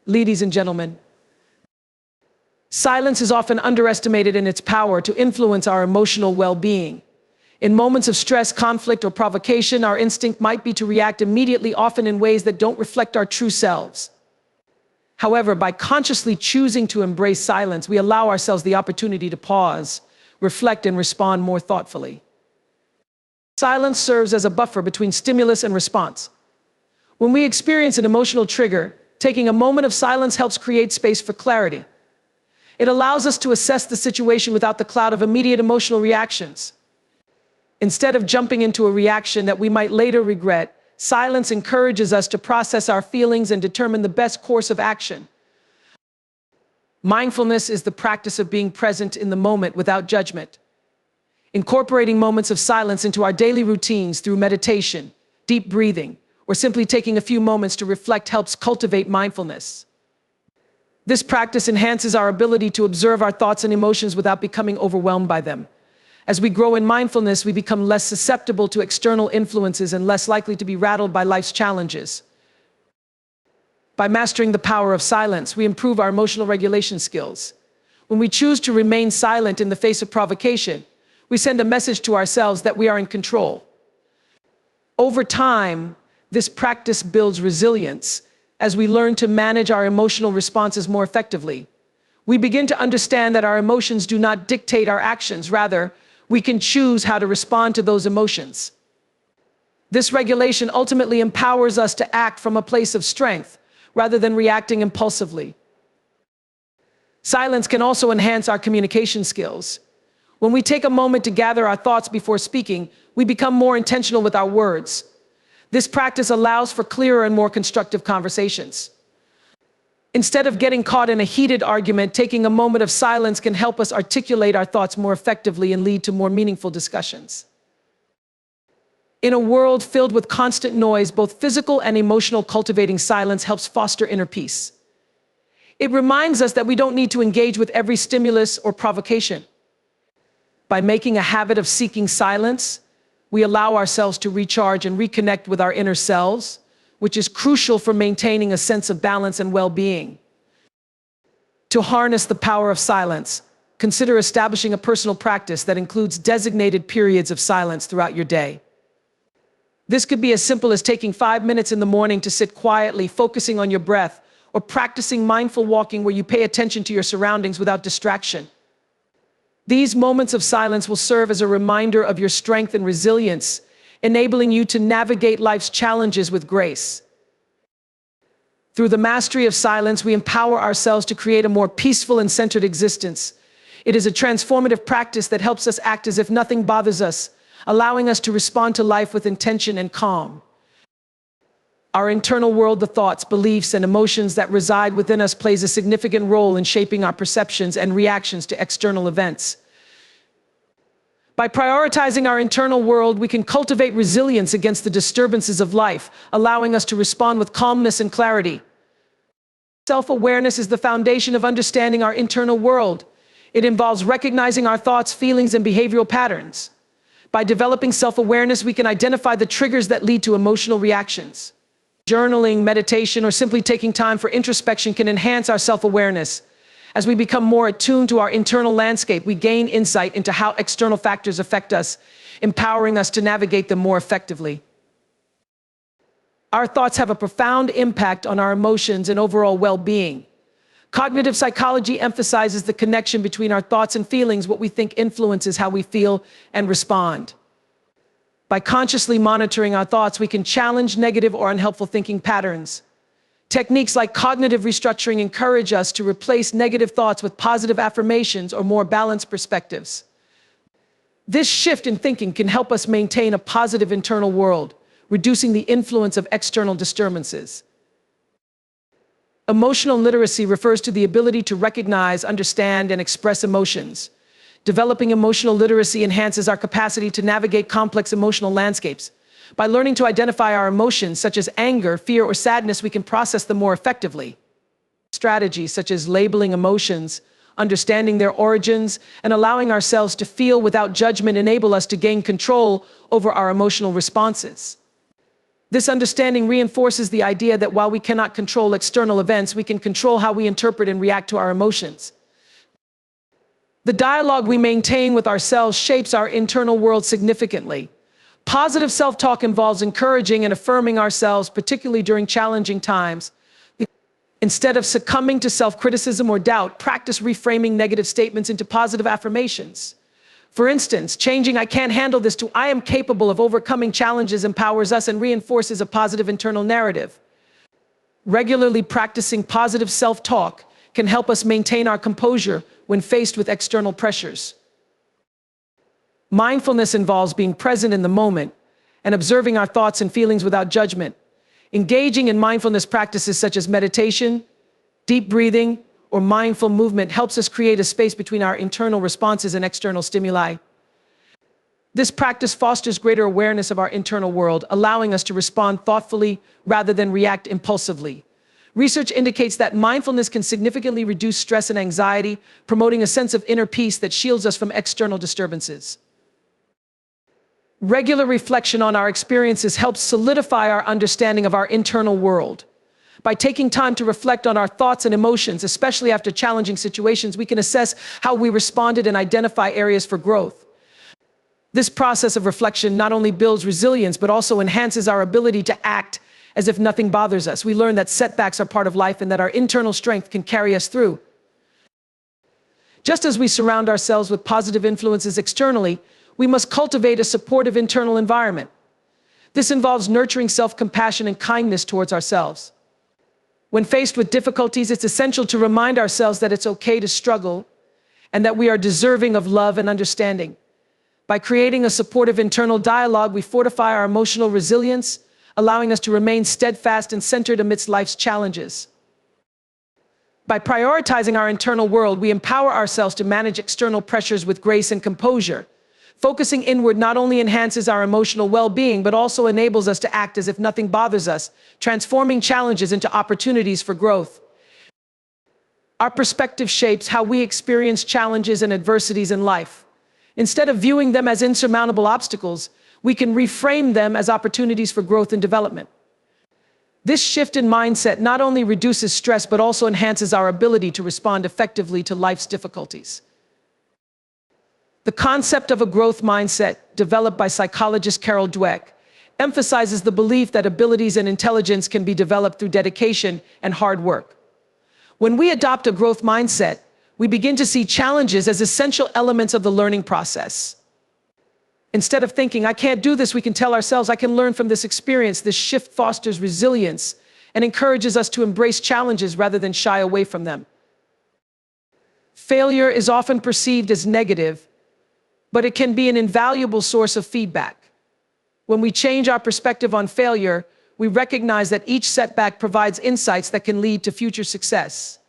Ladies and gentlemen, silence is often underestimated in its power to influence our emotional well-being. In moments of stress, conflict, or provocation, our instinct might be to react immediately, often in ways that don't reflect our true selves. However, by consciously choosing to embrace silence, we allow ourselves the opportunity to pause, reflect, and respond more thoughtfully. Silence serves as a buffer between stimulus and response. When we experience an emotional trigger, taking a moment of silence helps create space for clarity. It allows us to assess the situation without the cloud of immediate emotional reactions. Instead of jumping into a reaction that we might later regret, silence encourages us to process our feelings and determine the best course of action. Mindfulness is the practice of being present in the moment without judgment. Incorporating moments of silence into our daily routines through meditation, deep breathing, or simply taking a few moments to reflect helps cultivate mindfulness. This practice enhances our ability to observe our thoughts and emotions without becoming overwhelmed by them. As we grow in mindfulness, we become less susceptible to external influences and less likely to be rattled by life's challenges. By mastering the power of silence, we improve our emotional regulation skills. When we choose to remain silent in the face of provocation, we send a message to ourselves that we are in control. Over time, this practice builds resilience as we learn to manage our emotional responses more effectively. We begin to understand that our emotions do not dictate our actions. Rather, we can choose how to respond to those emotions. This regulation ultimately empowers us to act from a place of strength rather than reacting impulsively. Silence can also enhance our communication skills. When we take a moment to gather our thoughts before speaking, we become more intentional with our words. This practice allows for clearer and more constructive conversations. Instead of getting caught in a heated argument, taking a moment of silence can help us articulate our thoughts more effectively and lead to more meaningful discussions. In a world filled with constant noise, both physical and emotional, cultivating silence helps foster inner peace. It reminds us that we don't need to engage with every stimulus or provocation. By making a habit of seeking silence, we allow ourselves to recharge and reconnect with our inner selves, which is crucial for maintaining a sense of balance and well-being. To harness the power of silence, consider establishing a personal practice that includes designated periods of silence throughout your day. This could be as simple as taking 5 minutes in the morning to sit quietly, focusing on your breath, or practicing mindful walking where you pay attention to your surroundings without distraction. These moments of silence will serve as a reminder of your strength and resilience, enabling you to navigate life's challenges with grace. Through the mastery of silence, we empower ourselves to create a more peaceful and centered existence. It is a transformative practice that helps us act as if nothing bothers us, allowing us to respond to life with intention and calm. Our internal world, the thoughts, beliefs, and emotions that reside within us, plays a significant role in shaping our perceptions and reactions to external events. By prioritizing our internal world, we can cultivate resilience against the disturbances of life, allowing us to respond with calmness and clarity. Self-awareness is the foundation of understanding our internal world. It involves recognizing our thoughts, feelings, and behavioral patterns. By developing self-awareness, we can identify the triggers that lead to emotional reactions. Journaling, meditation, or simply taking time for introspection can enhance our self-awareness. As we become more attuned to our internal landscape, we gain insight into how external factors affect us, empowering us to navigate them more effectively. Our thoughts have a profound impact on our emotions and overall well-being. Cognitive psychology emphasizes the connection between our thoughts and feelings. What we think influences how we feel and respond. By consciously monitoring our thoughts, we can challenge negative or unhelpful thinking patterns. Techniques like cognitive restructuring encourage us to replace negative thoughts with positive affirmations or more balanced perspectives. This shift in thinking can help us maintain a positive internal world, reducing the influence of external disturbances. Emotional literacy refers to the ability to recognize, understand, and express emotions. Developing emotional literacy enhances our capacity to navigate complex emotional landscapes. By learning to identify our emotions, such as anger, fear, or sadness, we can process them more effectively. Strategies such as labeling emotions, understanding their origins, and allowing ourselves to feel without judgment enable us to gain control over our emotional responses. This understanding reinforces the idea that while we cannot control external events, we can control how we interpret and react to our emotions. The dialogue we maintain with ourselves shapes our internal world significantly. Positive self-talk involves encouraging and affirming ourselves, particularly during challenging times. Instead of succumbing to self-criticism or doubt, practice reframing negative statements into positive affirmations. For instance, changing "I can't handle this" to "I am capable of overcoming challenges" empowers us and reinforces a positive internal narrative. Regularly practicing positive self-talk can help us maintain our composure when faced with external pressures. Mindfulness involves being present in the moment and observing our thoughts and feelings without judgment. Engaging in mindfulness practices such as meditation, deep breathing, or mindful movement helps us create a space between our internal responses and external stimuli. This practice fosters greater awareness of our internal world, allowing us to respond thoughtfully rather than react impulsively. Research indicates that mindfulness can significantly reduce stress and anxiety, promoting a sense of inner peace that shields us from external disturbances. Regular reflection on our experiences helps solidify our understanding of our internal world. By taking time to reflect on our thoughts and emotions, especially after challenging situations, we can assess how we responded and identify areas for growth. This process of reflection not only builds resilience, but also enhances our ability to act as if nothing bothers us. We learn that setbacks are part of life and that our internal strength can carry us through. Just as we surround ourselves with positive influences externally, we must cultivate a supportive internal environment. This involves nurturing self-compassion and kindness towards ourselves. When faced with difficulties, it's essential to remind ourselves that it's okay to struggle and that we are deserving of love and understanding. By creating a supportive internal dialogue, we fortify our emotional resilience, allowing us to remain steadfast and centered amidst life's challenges. By prioritizing our internal world, we empower ourselves to manage external pressures with grace and composure. Focusing inward not only enhances our emotional well-being, but also enables us to act as if nothing bothers us, transforming challenges into opportunities for growth. Our perspective shapes how we experience challenges and adversities in life. Instead of viewing them as insurmountable obstacles, we can reframe them as opportunities for growth and development. This shift in mindset not only reduces stress, but also enhances our ability to respond effectively to life's difficulties. The concept of a growth mindset, developed by psychologist Carol Dweck, emphasizes the belief that abilities and intelligence can be developed through dedication and hard work. When we adopt a growth mindset, we begin to see challenges as essential elements of the learning process. Instead of thinking, "I can't do this," we can tell ourselves, "I can learn from this experience." This shift fosters resilience and encourages us to embrace challenges rather than shy away from them. Failure is often perceived as negative, but it can be an invaluable source of feedback. When we change our perspective on failure, we recognize that each setback provides insights that can lead to future success.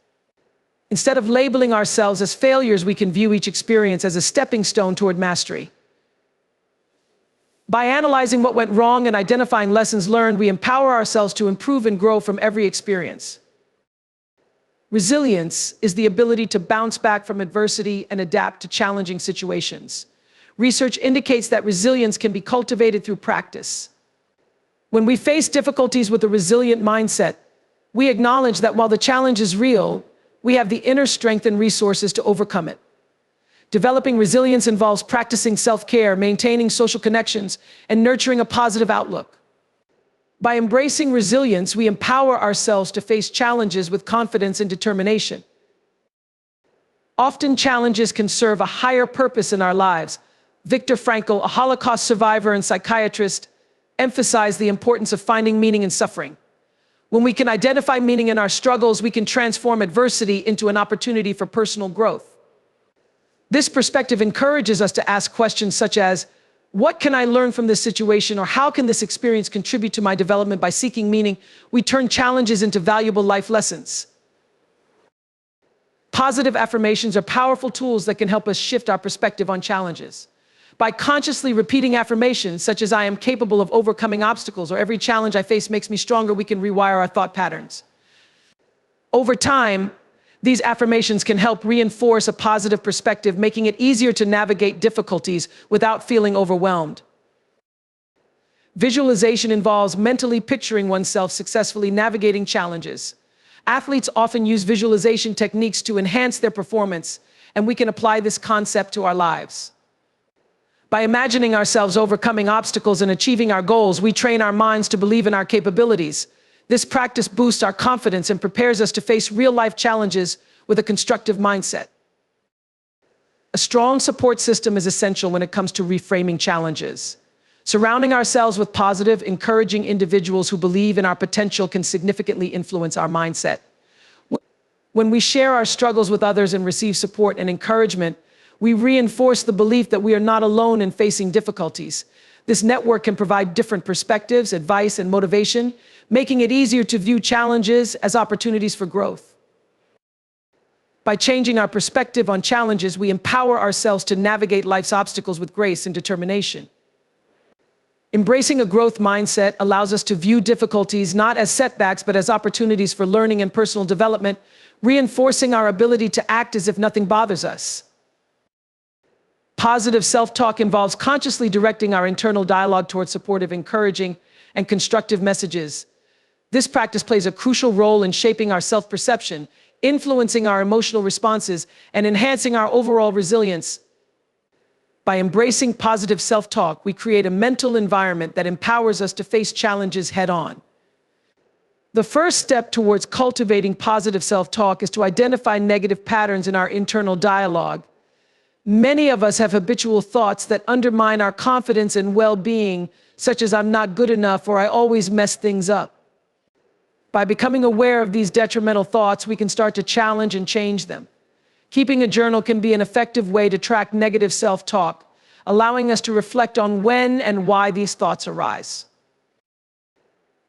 Instead of labeling ourselves as failures, we can view each experience as a stepping stone toward mastery. By analyzing what went wrong and identifying lessons learned, we empower ourselves to improve and grow from every experience. Resilience is the ability to bounce back from adversity and adapt to challenging situations. Research indicates that resilience can be cultivated through practice. When we face difficulties with a resilient mindset, we acknowledge that while the challenge is real, we have the inner strength and resources to overcome it. Developing resilience involves practicing self-care, maintaining social connections, and nurturing a positive outlook. By embracing resilience, we empower ourselves to face challenges with confidence and determination. Often, challenges can serve a higher purpose in our lives. Viktor Frankl, a Holocaust survivor and psychiatrist, emphasized the importance of finding meaning in suffering. When we can identify meaning in our struggles, we can transform adversity into an opportunity for personal growth. This perspective encourages us to ask questions such as, what can I learn from this situation, or how can this experience contribute to my development? By seeking meaning, we turn challenges into valuable life lessons. Positive affirmations are powerful tools that can help us shift our perspective on challenges. By consciously repeating affirmations such as "I am capable of overcoming obstacles," or "every challenge I face makes me stronger," we can rewire our thought patterns. Over time, these affirmations can help reinforce a positive perspective, making it easier to navigate difficulties without feeling overwhelmed. Visualization involves mentally picturing oneself successfully navigating challenges. Athletes often use visualization techniques to enhance their performance, and we can apply this concept to our lives. By imagining ourselves overcoming obstacles and achieving our goals, we train our minds to believe in our capabilities. This practice boosts our confidence and prepares us to face real-life challenges with a constructive mindset. A strong support system is essential when it comes to reframing challenges. Surrounding ourselves with positive, encouraging individuals who believe in our potential can significantly influence our mindset. When we share our struggles with others and receive support and encouragement, we reinforce the belief that we are not alone in facing difficulties. This network can provide different perspectives, advice, and motivation, making it easier to view challenges as opportunities for growth. By changing our perspective on challenges, we empower ourselves to navigate life's obstacles with grace and determination. Embracing a growth mindset allows us to view difficulties not as setbacks, but as opportunities for learning and personal development, reinforcing our ability to act as if nothing bothers us. Positive self-talk involves consciously directing our internal dialogue towards supportive, encouraging, and constructive messages. This practice plays a crucial role in shaping our self-perception, influencing our emotional responses, and enhancing our overall resilience. By embracing positive self-talk, we create a mental environment that empowers us to face challenges head-on. The first step towards cultivating positive self-talk is to identify negative patterns in our internal dialogue. Many of us have habitual thoughts that undermine our confidence and well-being, such as "I'm not good enough" or "I always mess things up." By becoming aware of these detrimental thoughts, we can start to challenge and change them. Keeping a journal can be an effective way to track negative self-talk, allowing us to reflect on when and why these thoughts arise.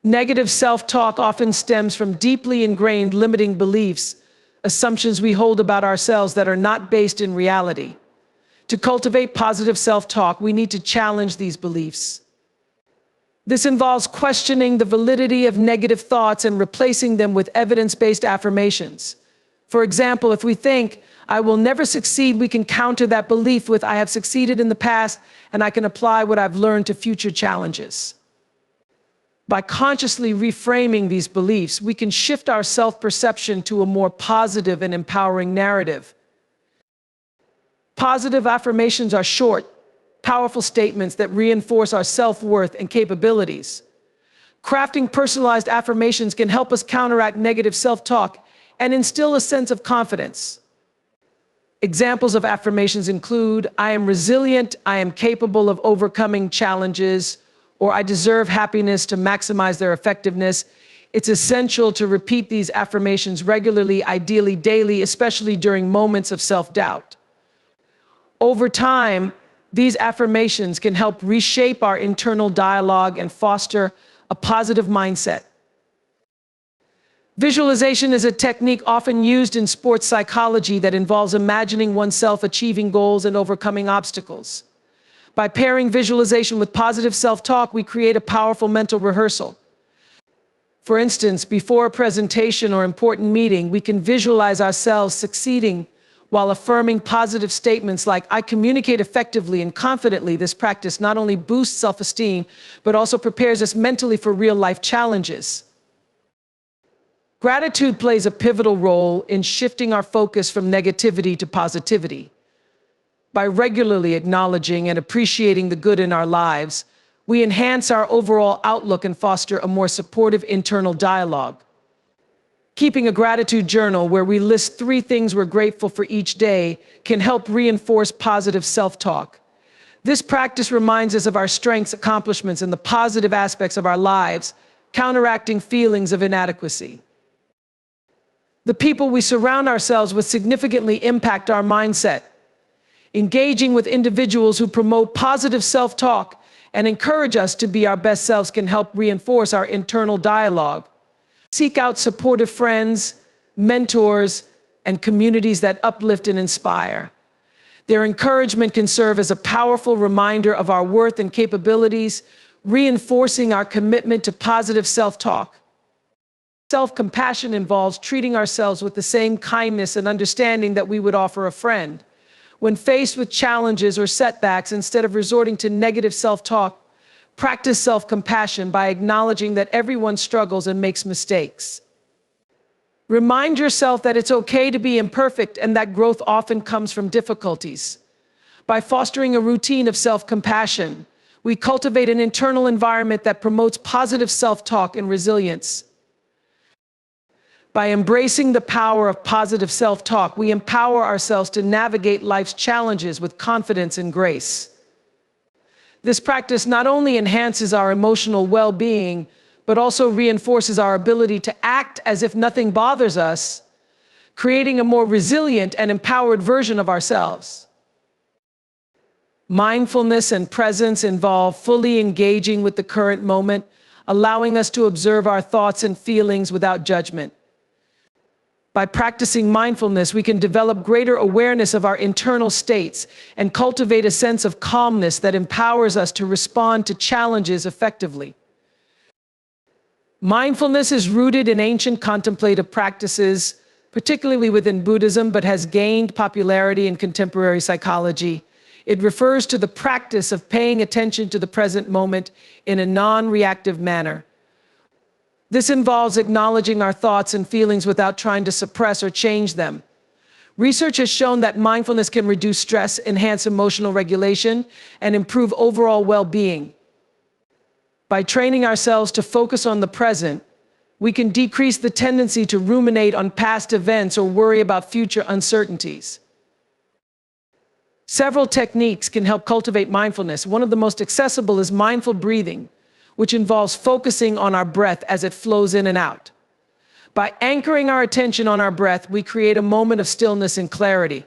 Negative self-talk often stems from deeply ingrained limiting beliefs, assumptions we hold about ourselves that are not based in reality. To cultivate positive self-talk, we need to challenge these beliefs. This involves questioning the validity of negative thoughts and replacing them with evidence-based affirmations. For example, if we think, "I will never succeed," we can counter that belief with, "I have succeeded in the past, and I can apply what I've learned to future challenges." By consciously reframing these beliefs, we can shift our self-perception to a more positive and empowering narrative. Positive affirmations are short, powerful statements that reinforce our self-worth and capabilities. Crafting personalized affirmations can help us counteract negative self-talk and instill a sense of confidence. Examples of affirmations include, "I am resilient," "I am capable of overcoming challenges," or "I deserve happiness" to maximize their effectiveness. It's essential to repeat these affirmations regularly, ideally daily, especially during moments of self-doubt. Over time, these affirmations can help reshape our internal dialogue and foster a positive mindset. Visualization is a technique often used in sports psychology that involves imagining oneself achieving goals and overcoming obstacles. By pairing visualization with positive self-talk, we create a powerful mental rehearsal. For instance, before a presentation or important meeting, we can visualize ourselves succeeding while affirming positive statements like, "I communicate effectively and confidently." This practice not only boosts self-esteem, but also prepares us mentally for real-life challenges. Gratitude plays a pivotal role in shifting our focus from negativity to positivity. By regularly acknowledging and appreciating the good in our lives, we enhance our overall outlook and foster a more supportive internal dialogue. Keeping a gratitude journal where we list 3 things we're grateful for each day can help reinforce positive self-talk. This practice reminds us of our strengths, accomplishments, and the positive aspects of our lives, counteracting feelings of inadequacy. The people we surround ourselves with significantly impact our mindset. Engaging with individuals who promote positive self-talk and encourage us to be our best selves can help reinforce our internal dialogue. Seek out supportive friends, mentors, and communities that uplift and inspire. Their encouragement can serve as a powerful reminder of our worth and capabilities, reinforcing our commitment to positive self-talk. Self-compassion involves treating ourselves with the same kindness and understanding that we would offer a friend. When faced with challenges or setbacks, instead of resorting to negative self-talk, Practice self-compassion by acknowledging that everyone struggles and makes mistakes. Remind yourself that it's okay to be imperfect and that growth often comes from difficulties. By fostering a routine of self-compassion, we cultivate an internal environment that promotes positive self-talk and resilience. By embracing the power of positive self-talk, we empower ourselves to navigate life's challenges with confidence and grace. This practice not only enhances our emotional well-being, but also reinforces our ability to act as if nothing bothers us, creating a more resilient and empowered version of ourselves. Mindfulness and presence involve fully engaging with the current moment, allowing us to observe our thoughts and feelings without judgment. By practicing mindfulness, we can develop greater awareness of our internal states and cultivate a sense of calmness that empowers us to respond to challenges effectively. Mindfulness is rooted in ancient contemplative practices, particularly within Buddhism, but has gained popularity in contemporary psychology. It refers to the practice of paying attention to the present moment in a non-reactive manner. This involves acknowledging our thoughts and feelings without trying to suppress or change them. Research has shown that mindfulness can reduce stress, enhance emotional regulation, and improve overall well-being. By training ourselves to focus on the present, we can decrease the tendency to ruminate on past events or worry about future uncertainties. Several techniques can help cultivate mindfulness. One of the most accessible is mindful breathing, which involves focusing on our breath as it flows in and out. By anchoring our attention on our breath, we create a moment of stillness and clarity.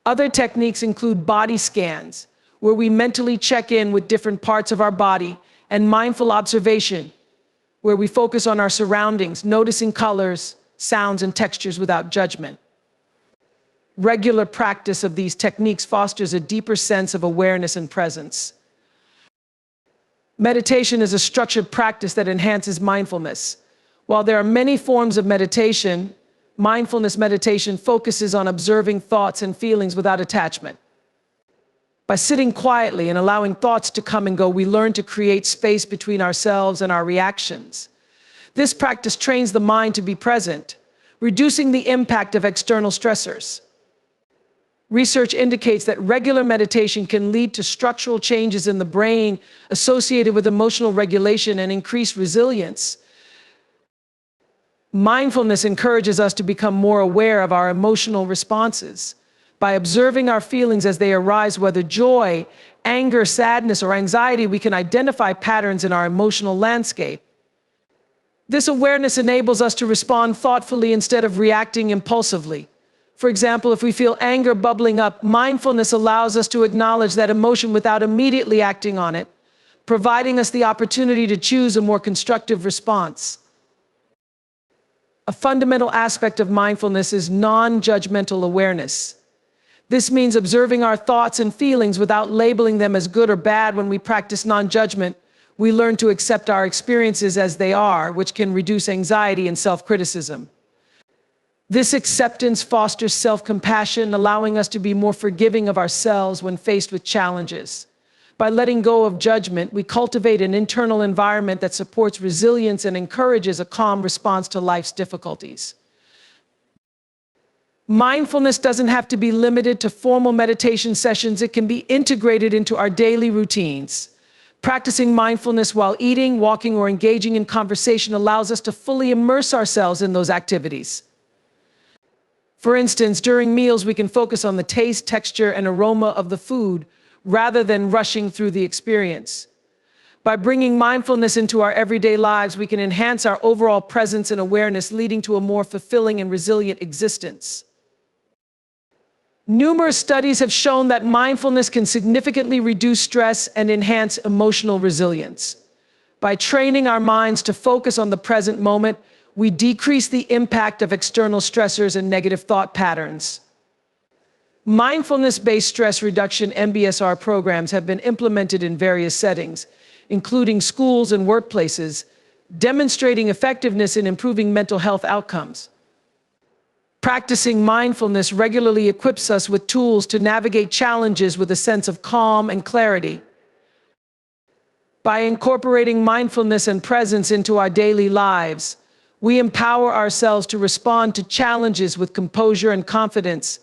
Other techniques include body scans, where we mentally check in with different parts of our body, and mindful observation, where we focus on our surroundings, noticing colors, sounds, and textures without judgment. Regular practice of these techniques fosters a deeper sense of awareness and presence. Meditation is a structured practice that enhances mindfulness. While there are many forms of meditation, mindfulness meditation focuses on observing thoughts and feelings without attachment. By sitting quietly and allowing thoughts to come and go, we learn to create space between ourselves and our reactions. This practice trains the mind to be present, reducing the impact of external stressors. Research indicates that regular meditation can lead to structural changes in the brain associated with emotional regulation and increased resilience. Mindfulness encourages us to become more aware of our emotional responses. By observing our feelings as they arise, whether joy, anger, sadness, or anxiety, we can identify patterns in our emotional landscape. This awareness enables us to respond thoughtfully instead of reacting impulsively. For example, if we feel anger bubbling up, mindfulness allows us to acknowledge that emotion without immediately acting on it, providing us the opportunity to choose a more constructive response. A fundamental aspect of mindfulness is non-judgmental awareness. This means observing our thoughts and feelings without labeling them as good or bad. When we practice non-judgment, we learn to accept our experiences as they are, which can reduce anxiety and self-criticism. This acceptance fosters self-compassion, allowing us to be more forgiving of ourselves when faced with challenges. By letting go of judgment, we cultivate an internal environment that supports resilience and encourages a calm response to life's difficulties. Mindfulness doesn't have to be limited to formal meditation sessions. It can be integrated into our daily routines. Practicing mindfulness while eating, walking, or engaging in conversation allows us to fully immerse ourselves in those activities. For instance, during meals, we can focus on the taste, texture, and aroma of the food rather than rushing through the experience. By bringing mindfulness into our everyday lives, we can enhance our overall presence and awareness, leading to a more fulfilling and resilient existence. Numerous studies have shown that mindfulness can significantly reduce stress and enhance emotional resilience. By training our minds to focus on the present moment, we decrease the impact of external stressors and negative thought patterns. Mindfulness-based stress reduction (MBSR) programs have been implemented in various settings, including schools and workplaces, demonstrating effectiveness in improving mental health outcomes. Practicing mindfulness regularly equips us with tools to navigate challenges with a sense of calm and clarity. By incorporating mindfulness and presence into our daily lives, we empower ourselves to respond to challenges with composure and confidence.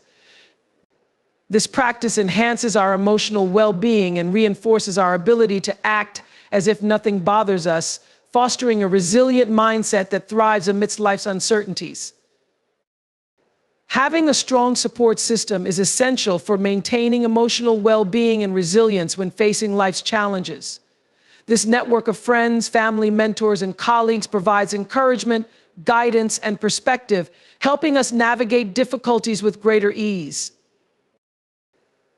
This practice enhances our emotional well-being and reinforces our ability to act as if nothing bothers us, fostering a resilient mindset that thrives amidst life's uncertainties. Having a strong support system is essential for maintaining emotional well-being and resilience when facing life's challenges. This network of friends, family, mentors, and colleagues provides encouragement, guidance, and perspective, helping us navigate difficulties with greater ease.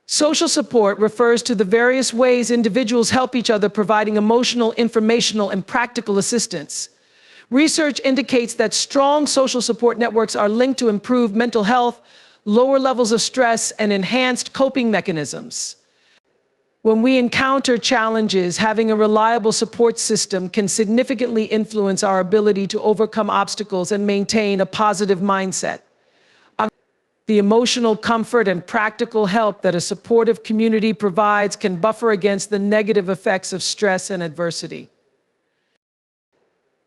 Social support refers to the various ways individuals help each other, providing emotional, informational, and practical assistance. Research indicates that strong social support networks are linked to improved mental health, lower levels of stress, and enhanced coping mechanisms. When we encounter challenges, having a reliable support system can significantly influence our ability to overcome obstacles and maintain a positive mindset. The emotional comfort and practical help that a supportive community provides can buffer against the negative effects of stress and adversity.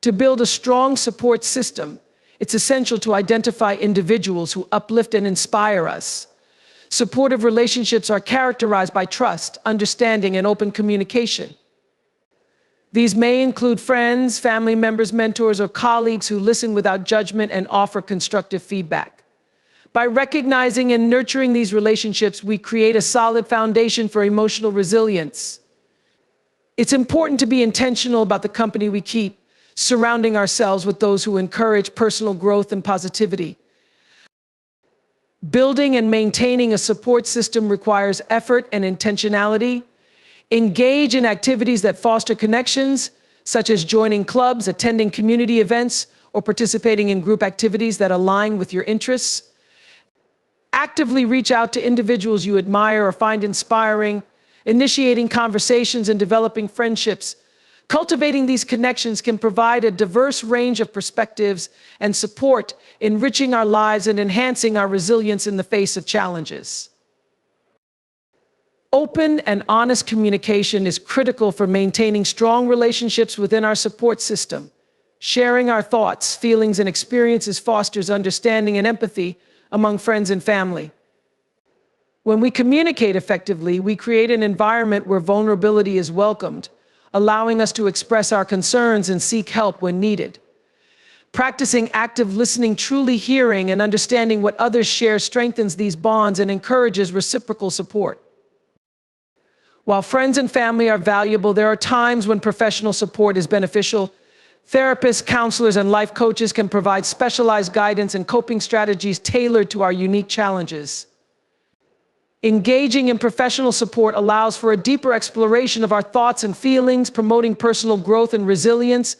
To build a strong support system, it's essential to identify individuals who uplift and inspire us. Supportive relationships are characterized by trust, understanding, and open communication. These may include friends, family members, mentors, or colleagues who listen without judgment and offer constructive feedback. By recognizing and nurturing these relationships, we create a solid foundation for emotional resilience. It's important to be intentional about the company we keep, surrounding ourselves with those who encourage personal growth and positivity. Building and maintaining a support system requires effort and intentionality. Engage in activities that foster connections, such as joining clubs, attending community events, or participating in group activities that align with your interests. Actively reach out to individuals you admire or find inspiring, initiating conversations and developing friendships. Cultivating these connections can provide a diverse range of perspectives and support, enriching our lives and enhancing our resilience in the face of challenges. Open and honest communication is critical for maintaining strong relationships within our support system. Sharing our thoughts, feelings, and experiences fosters understanding and empathy among friends and family. When we communicate effectively, we create an environment where vulnerability is welcomed, allowing us to express our concerns and seek help when needed. Practicing active listening, truly hearing, and understanding what others share strengthens these bonds and encourages reciprocal support. While friends and family are valuable, there are times when professional support is beneficial. Therapists, counselors, and life coaches can provide specialized guidance and coping strategies tailored to our unique challenges. Engaging in professional support allows for a deeper exploration of our thoughts and feelings, promoting personal growth and resilience.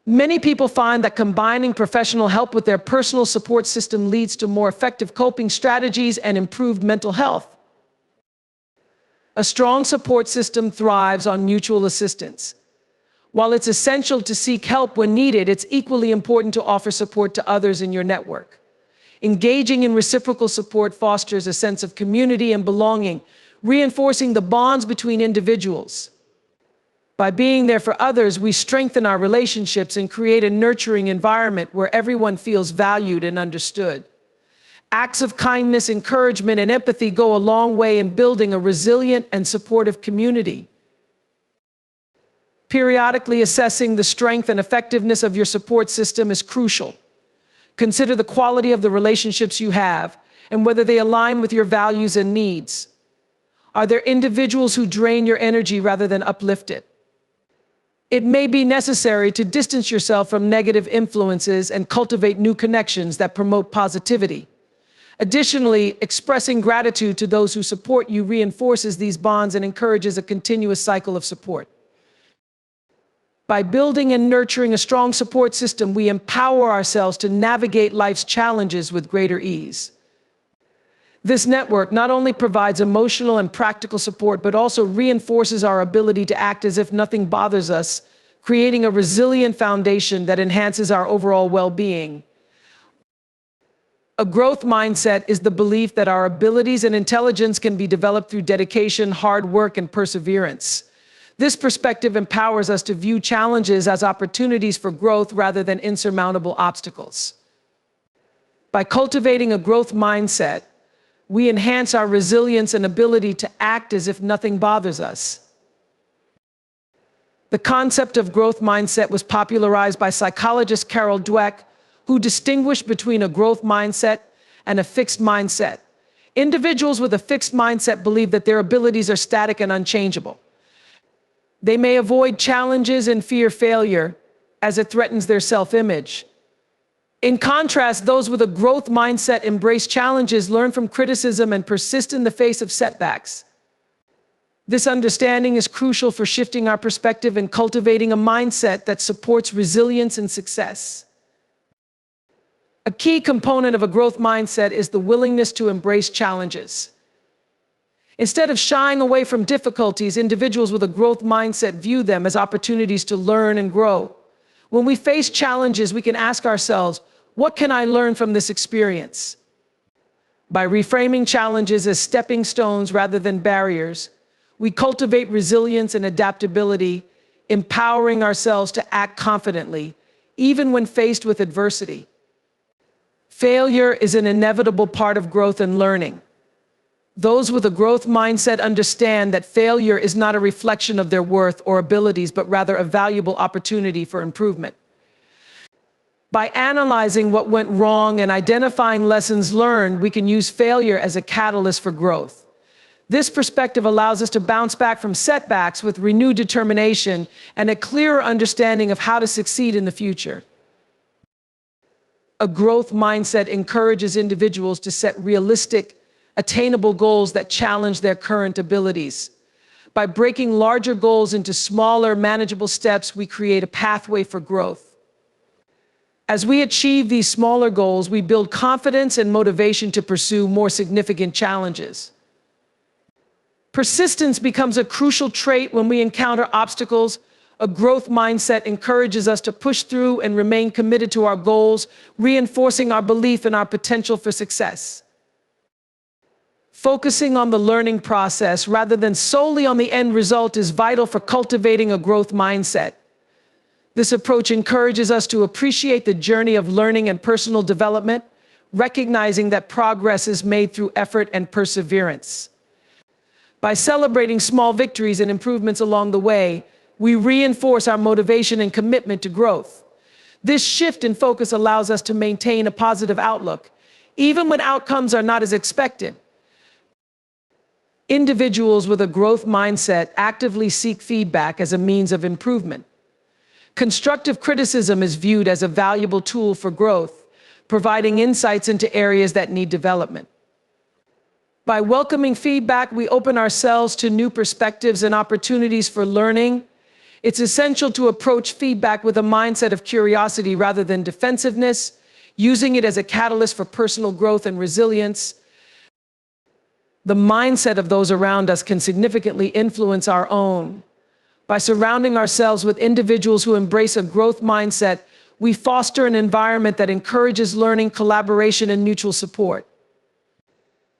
Many people find that combining professional help with their personal support system leads to more effective coping strategies and improved mental health. A strong support system thrives on mutual assistance. While it's essential to seek help when needed, it's equally important to offer support to others in your network. Engaging in reciprocal support fosters a sense of community and belonging, reinforcing the bonds between individuals. By being there for others, we strengthen our relationships and create a nurturing environment where everyone feels valued and understood. Acts of kindness, encouragement, and empathy go a long way in building a resilient and supportive community. Periodically assessing the strength and effectiveness of your support system is crucial. Consider the quality of the relationships you have and whether they align with your values and needs. Are there individuals who drain your energy rather than uplift it? It may be necessary to distance yourself from negative influences and cultivate new connections that promote positivity. Additionally, expressing gratitude to those who support you reinforces these bonds and encourages a continuous cycle of support. By building and nurturing a strong support system, we empower ourselves to navigate life's challenges with greater ease. This network not only provides emotional and practical support, but also reinforces our ability to act as if nothing bothers us, creating a resilient foundation that enhances our overall well-being. A growth mindset is the belief that our abilities and intelligence can be developed through dedication, hard work, and perseverance. This perspective empowers us to view challenges as opportunities for growth rather than insurmountable obstacles. By cultivating a growth mindset, we enhance our resilience and ability to act as if nothing bothers us. The concept of growth mindset was popularized by psychologist Carol Dweck, who distinguished between a growth mindset and a fixed mindset. Individuals with a fixed mindset believe that their abilities are static and unchangeable. They may avoid challenges and fear failure as it threatens their self-image. In contrast, those with a growth mindset embrace challenges, learn from criticism, and persist in the face of setbacks. This understanding is crucial for shifting our perspective and cultivating a mindset that supports resilience and success. A key component of a growth mindset is the willingness to embrace challenges. Instead of shying away from difficulties, individuals with a growth mindset view them as opportunities to learn and grow. When we face challenges, we can ask ourselves, what can I learn from this experience? By reframing challenges as stepping stones rather than barriers, we cultivate resilience and adaptability, empowering ourselves to act confidently, even when faced with adversity. Failure is an inevitable part of growth and learning. Those with a growth mindset understand that failure is not a reflection of their worth or abilities, but rather a valuable opportunity for improvement. By analyzing what went wrong and identifying lessons learned, we can use failure as a catalyst for growth. This perspective allows us to bounce back from setbacks with renewed determination and a clearer understanding of how to succeed in the future. A growth mindset encourages individuals to set realistic, attainable goals that challenge their current abilities. By breaking larger goals into smaller, manageable steps, we create a pathway for growth. As we achieve these smaller goals, we build confidence and motivation to pursue more significant challenges. Persistence becomes a crucial trait when we encounter obstacles. A growth mindset encourages us to push through and remain committed to our goals, reinforcing our belief in our potential for success. Focusing on the learning process rather than solely on the end result is vital for cultivating a growth mindset. This approach encourages us to appreciate the journey of learning and personal development, recognizing that progress is made through effort and perseverance. By celebrating small victories and improvements along the way, we reinforce our motivation and commitment to growth. This shift in focus allows us to maintain a positive outlook, even when outcomes are not as expected. Individuals with a growth mindset actively seek feedback as a means of improvement. Constructive criticism is viewed as a valuable tool for growth, providing insights into areas that need development. By welcoming feedback, we open ourselves to new perspectives and opportunities for learning. It's essential to approach feedback with a mindset of curiosity rather than defensiveness, using it as a catalyst for personal growth and resilience. The mindset of those around us can significantly influence our own. By surrounding ourselves with individuals who embrace a growth mindset, we foster an environment that encourages learning, collaboration, and mutual support.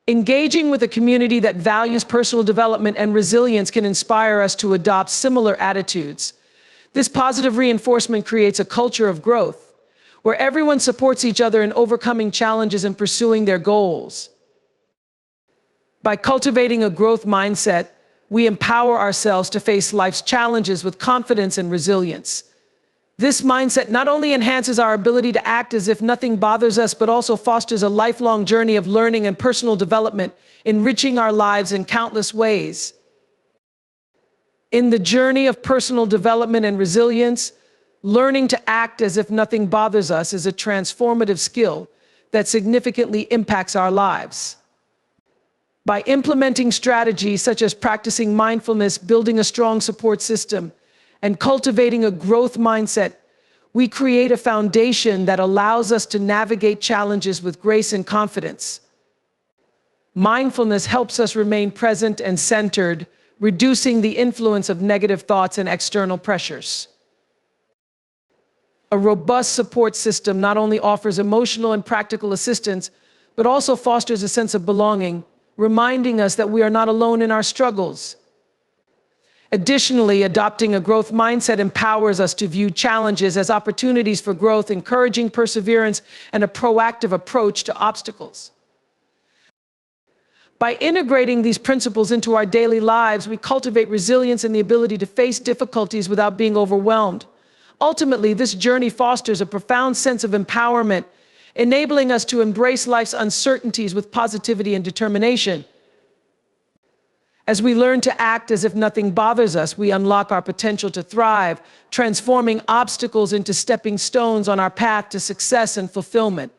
Engaging with a community that values personal development and resilience can inspire us to adopt similar attitudes. This positive reinforcement creates a culture of growth, where everyone supports each other in overcoming challenges and pursuing their goals. By cultivating a growth mindset, we empower ourselves to face life's challenges with confidence and resilience. This mindset not only enhances our ability to act as if nothing bothers us, but also fosters a lifelong journey of learning and personal development, enriching our lives in countless ways. In the journey of personal development and resilience, learning to act as if nothing bothers us is a transformative skill that significantly impacts our lives. By implementing strategies such as practicing mindfulness, building a strong support system, and cultivating a growth mindset, we create a foundation that allows us to navigate challenges with grace and confidence. Mindfulness helps us remain present and centered, reducing the influence of negative thoughts and external pressures. A robust support system not only offers emotional and practical assistance, but also fosters a sense of belonging, reminding us that we are not alone in our struggles. Additionally, adopting a growth mindset empowers us to view challenges as opportunities for growth, encouraging perseverance and a proactive approach to obstacles. By integrating these principles into our daily lives, we cultivate resilience and the ability to face difficulties without being overwhelmed. Ultimately, this journey fosters a profound sense of empowerment, enabling us to embrace life's uncertainties with positivity and determination. As we learn to act as if nothing bothers us, we unlock our potential to thrive, transforming obstacles into stepping stones on our path to success and fulfillment.